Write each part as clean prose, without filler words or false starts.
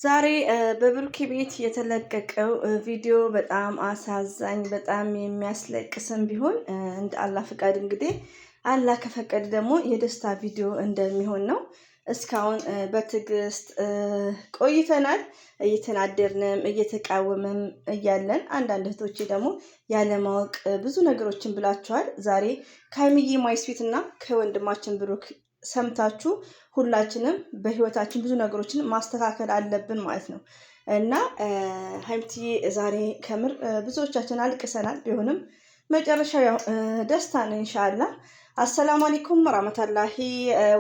ዛሬ በብሩኬ ቤት የተለቀቀው ቪዲዮ በጣም አሳዛኝ በጣም የሚያስለቅስም ቢሆን እንደ አላህ ፍቃድ እንግዲህ አላህ ከፈቀደ ደግሞ የደስታ ቪዲዮ እንደሚሆን ነው። እስካሁን በትዕግስት ቆይተናል። እየተናደርንም እየተቃወምም እያለን አንዳንድ እህቶቼ ደግሞ ያለማወቅ ብዙ ነገሮችን ብላችኋል። ዛሬ ከሀይሚዬ ማይስፊት እና ከወንድማችን ብሩክ ሰምታችሁ ሁላችንም በህይወታችን ብዙ ነገሮችን ማስተካከል አለብን ማለት ነው። እና ሀይሚዬ ዛሬ ከምር ብዙዎቻችን አልቅሰናል። ቢሆንም መጨረሻው ያው ደስታ ነው ኢንሻአላህ። አሰላሙ አለይኩም ወራህመቱላሂ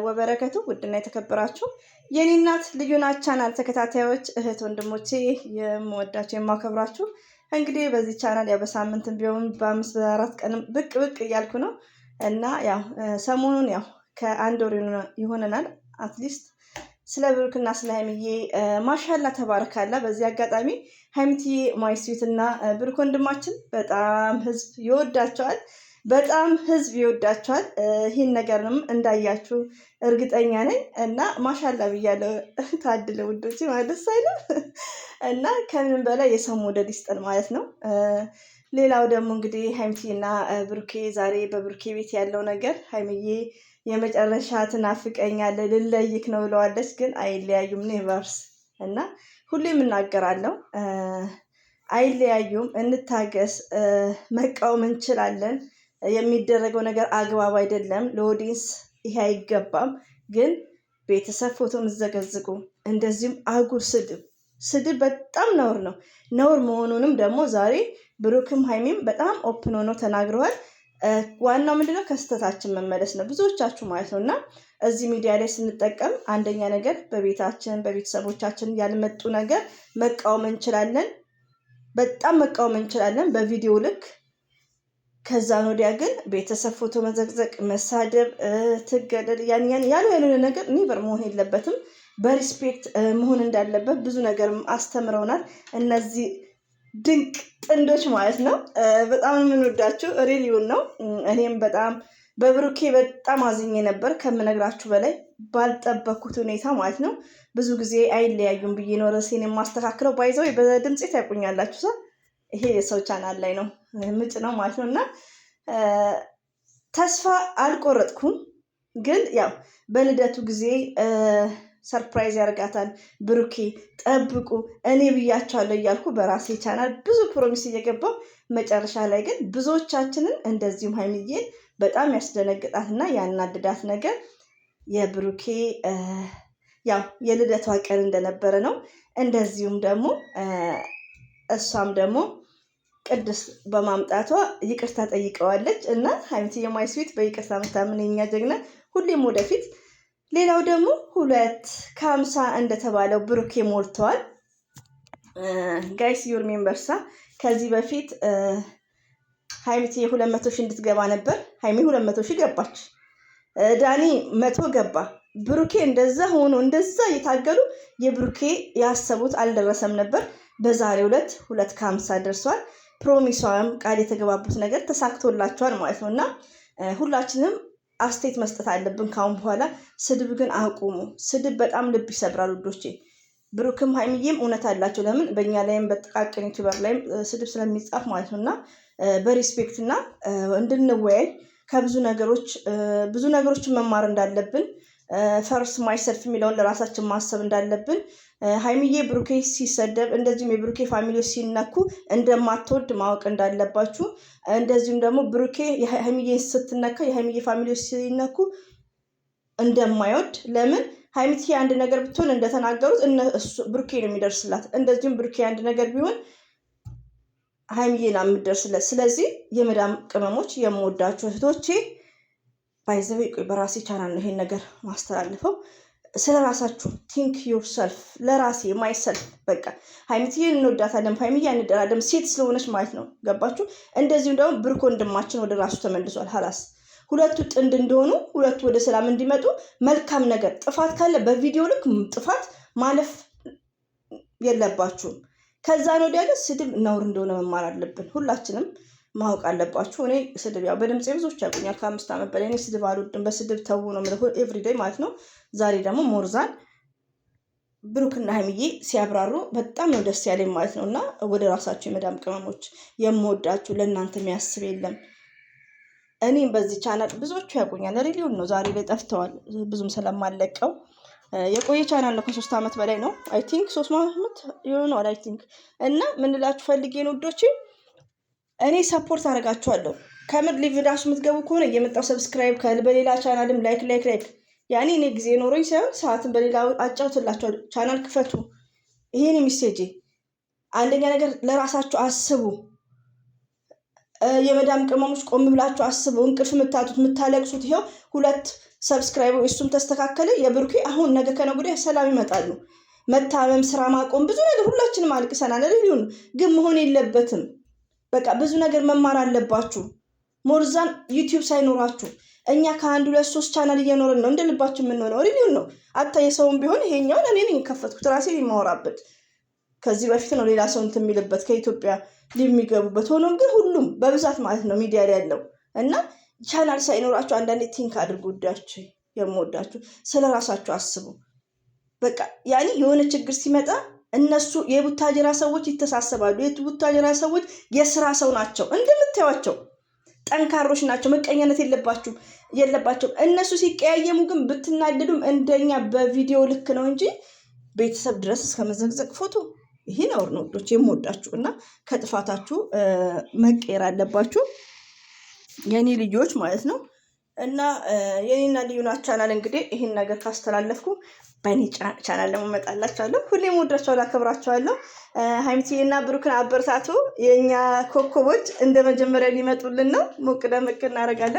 ወበረከቱ። ውድና የተከበራችሁ የኔ እናት ልዩ ናት ቻናል ተከታታዮች እህት ወንድሞቼ የምወዳችሁ የማከብራችሁ እንግዲህ በዚህ ቻናል ያው በሳምንትም ቢሆን በአምስት በአራት ቀንም ብቅ እያልኩ ነው እና ያው ሰሞኑን ያው ከአንድ ወር ይሆነናል አትሊስት ስለ ብሩክና ስለ ሀይሚዬ ማሻላ ተባረካላ። በዚህ አጋጣሚ ሀይሚዬ ማይስዊት እና ብሩክ ወንድማችን በጣም ህዝብ ይወዳቸዋል፣ በጣም ህዝብ ይወዳቸዋል። ይህን ነገርንም እንዳያችሁ እርግጠኛ ነኝ እና ማሻላ ብያለሁ። ታድለ ውዶች ማለት ሳይለው እና ከምንም በላይ የሰው መውደድ ይስጠን ማለት ነው። ሌላው ደግሞ እንግዲህ ሀይሚዬና ብሩኬ ዛሬ በብሩኬ ቤት ያለው ነገር ሀይሚዬ የመጨረሻ ትናፍቀኛለህ ልለይክ ነው ብለዋለች። ግን አይለያዩም ኔቨርስ እና ሁሌም እናገራለሁ አይለያዩም። እንታገስ፣ መቃወም እንችላለን። የሚደረገው ነገር አግባብ አይደለም፣ ለኦዲንስ ይሄ አይገባም። ግን ቤተሰብ ፎቶ ምዘገዝቁ እንደዚሁም አጉር ስድብ በጣም ነውር ነው። ነውር መሆኑንም ደግሞ ዛሬ ብሩክም ሀይሚም በጣም ኦፕን ሆነው ተናግረዋል። ዋናው ምንድነው ከስተታችን መመለስ ነው ብዙዎቻችሁ ማለት ነው። እና እዚህ ሚዲያ ላይ ስንጠቀም አንደኛ ነገር በቤታችን በቤተሰቦቻችን ያልመጡ ነገር መቃወም እንችላለን፣ በጣም መቃወም እንችላለን በቪዲዮ ልክ። ከዛን ወዲያ ግን ቤተሰብ ፎቶ መዘቅዘቅ፣ መሳደብ፣ ትገደል ያልሆነ ነገር ኒቨር መሆን የለበትም። በሪስፔክት መሆን እንዳለበት ብዙ ነገር አስተምረውናል እነዚህ ድንቅ ጥንዶች ማለት ነው። በጣም የምንወዳችሁ ሪሊውን ነው። እኔም በጣም በብሩኬ በጣም አዝኜ ነበር ከምነግራችሁ በላይ ባልጠበኩት ሁኔታ ማለት ነው። ብዙ ጊዜ አይለያዩም ብዬ ነው ርዕሴን የማስተካክለው። ባይዘው በድምፄ ታውቁኛላችሁ። ሰው ይሄ የሰው ቻናል ላይ ነው ምጭ ነው ማለት ነው። እና ተስፋ አልቆረጥኩም። ግን ያው በልደቱ ጊዜ ሰርፕራይዝ ያደርጋታል ብሩኬ ጠብቁ እኔ ብያቸዋለሁ እያልኩ በራሴ ቻናል ብዙ ፕሮሚስ እየገባው መጨረሻ ላይ ግን ብዙዎቻችንን እንደዚሁም ሀይሚዬን በጣም ያስደነግጣትና ያናድዳት ነገር የብሩኬ ያው የልደቷ ቀን እንደነበረ ነው። እንደዚሁም ደግሞ እሷም ደግሞ ቅድስት በማምጣቷ ይቅርታ ጠይቀዋለች እና ሀይሚዬ ማይስዊት በይቅርታ መታመን የኛ ጀግና ሁሌም ወደፊት። ሌላው ደግሞ 250 እንደተባለው ብሩኬ ሞልተዋል። ጋይስ ዩር ሜምበርሳ ከዚህ በፊት ሀይሚዬ 200 ሺህ እንድትገባ ነበር። ሀይሚ 200 ሺህ ገባች። ዳኒ 100 ገባ። ብሩኬ እንደዛ ሆኖ እንደዛ እየታገሉ የብሩኬ ያሰቡት አልደረሰም ነበር። በዛሬው ዕለት 250 ደርሷል። ፕሮሚሷም ቃል የተገባቡት ነገር ተሳክቶላቸዋል ማለት ነው እና ሁላችንም አስቴት መስጠት አለብን ካሁን በኋላ። ስድብ ግን አቁሙ። ስድብ በጣም ልብ ይሰብራል ውዶቼ። ብሩክም ሀይሚዬም እውነት አላቸው። ለምን በእኛ ላይም በጥቃቅን ዩቲዩበር ላይም ስድብ ስለሚጻፍ ማለት ነው እና በሪስፔክት እና እንድንወያይ ከብዙ ነገሮችን መማር እንዳለብን ፈርስ ማይሰልፍ የሚለውን ለራሳችን ማሰብ እንዳለብን ሀይሚዬ ብሩኬ ሲሰደብ እንደዚሁም የብሩኬ ፋሚሊዎች ሲነኩ እንደማትወድ ማወቅ እንዳለባችሁ፣ እንደዚሁም ደግሞ ብሩኬ ሀይሚዬ ስትነካ የሀይሚዬ ፋሚሊዎች ሲነኩ እንደማይወድ። ለምን ሀይሚዬ አንድ ነገር ብትሆን እንደተናገሩት ብሩኬ ነው የሚደርስላት። እንደዚሁም ብሩኬ አንድ ነገር ቢሆን ሀይሚዬ ነው የምትደርስለት። ስለዚህ የመዳም ቅመሞች የምወዳችሁ እህቶቼ ባይዘው በራሴ ቻናል ነው ይሄን ነገር ማስተላልፈው። ስለ ራሳችሁ ቲንክ ዩርሰልፍ። ለራሴ ማይሰልፍ በቃ ሀይሚዬን እንወዳታለን፣ ሀይሚዬ አንደራደም ሴት ስለሆነች ማለት ነው። ገባችሁ? እንደዚሁም ደግሞ ብሩክ ወንድማችን ወደ ራሱ ተመልሷል። ሀላስ ሁለቱ ጥንድ እንደሆኑ ሁለቱ ወደ ሰላም እንዲመጡ መልካም ነገር፣ ጥፋት ካለ በቪዲዮ ልክ ጥፋት ማለፍ የለባችሁም። ከዛ ነው ወዲያ ግን ስድብ ነውር እንደሆነ መማር አለብን። ሁላችንም ማወቅ አለባችሁ። እኔ ስድብ ያው በድምጽ ብዙዎች ያውቁኛል ከ5 ዓመት በላይ። እኔ ስድብ አልወድም። በስድብ ተው ነው ማለት ኤቭሪዴይ ማለት ነው። ዛሬ ደግሞ ሞርዛን ብሩክና ሀይሚዬ ሲያብራሩ በጣም ነው ደስ ያለኝ ማለት ነው። እና ወደ ራሳችሁ የመዳም ቅመሞች የምወዳችሁ ለእናንተ የሚያስብ የለም። እኔም በዚህ ቻናል ብዙዎቹ ያውቁኛል። ሪሊውን ነው ዛሬ ላይ ጠፍተዋል፣ ብዙም ስለማለቀው የቆየ ቻናል ነው። ከ3 ዓመት በላይ ነው። አይ ቲንክ 3 ዓመት ይሆናል አይ ቲንክ። እና ምን ልላችሁ ፈልጌ ነው ውዶቼ፣ እኔ ሰፖርት አደርጋችኋለሁ። ከምር ሊቭ ራሱ የምትገቡ ከሆነ እየመጣው ሰብስክራይብ በሌላ ቻናልም ላይክ ያኔ እኔ ጊዜ ኖሮኝ ሳይሆን ሰዓትን በሌላ አጫውትላችኋል። ቻናል ክፈቱ። ይሄን ሚሴጅ አንደኛ ነገር ለራሳችሁ አስቡ። የመዳም ቅመሞች ቆም ብላችሁ አስቡ። እንቅልፍ የምታጡት የምታለቅሱት ይኸው 2 ሰብስክራይብ እሱም ተስተካከለ። የብሩኬ አሁን ነገ ከነገ ወዲያ ሰላም ይመጣሉ። መታመም፣ ስራ ማቆም፣ ብዙ ነገር ሁላችንም አልቅሰናል። ሪሊውን ግን መሆን የለበትም። በቃ ብዙ ነገር መማር አለባችሁ። ሞርዛን ዩቲዩብ ሳይኖራችሁ እኛ ከ1 2 3 ቻናል እየኖርን ነው እንደ ልባችን የምንሆነው። ሪሊውን ነው። አታ የሰውን ቢሆን ይሄኛውን እኔ ነኝ የከፈትኩት ራሴ የማወራበት። ከዚህ በፊት ነው ሌላ ሰው እንትን የሚልበት ከኢትዮጵያ የሚገቡበት። ሆኖም ግን ሁሉም በብዛት ማለት ነው ሚዲያ ላይ ያለው እና ቻናል ሳይኖራችሁ አንዳንዴ ቲንክ አድርጉ። ወዳችሁ የምወዳችሁ ስለ ራሳችሁ አስቡ። በቃ ያኔ የሆነ ችግር ሲመጣ እነሱ የቡታጀራ ሰዎች ይተሳሰባሉ። የቡታጀራ ሰዎች የስራ ሰው ናቸው እንደምታዩቸው፣ ጠንካሮች ናቸው። መቀኛነት የለባቸውም። እነሱ ሲቀያየሙ ግን ብትናደዱም እንደኛ በቪዲዮ ልክ ነው እንጂ ቤተሰብ ድረስ እስከመዘግዘቅ ፎቶ ይሄ ነውር ነው ወዶች የምወዳችሁ። እና ከጥፋታችሁ መቀየር አለባችሁ የኔ ልጆች ማለት ነው። እና የኔና ልዩና ቻናል እንግዲህ ይሄን ነገር ካስተላለፍኩ በእኔ ቻናል ደግሞ እመጣላችኋለሁ። ሁሌም ወዳችኋለሁ፣ አከብራችኋለሁ። ሀይሚዬና ብሩክን አበረታቱ። የኛ ኮከቦች እንደ መጀመሪያ ሊመጡልን ነው። ሞቅ ደመቅ እናደርጋለን።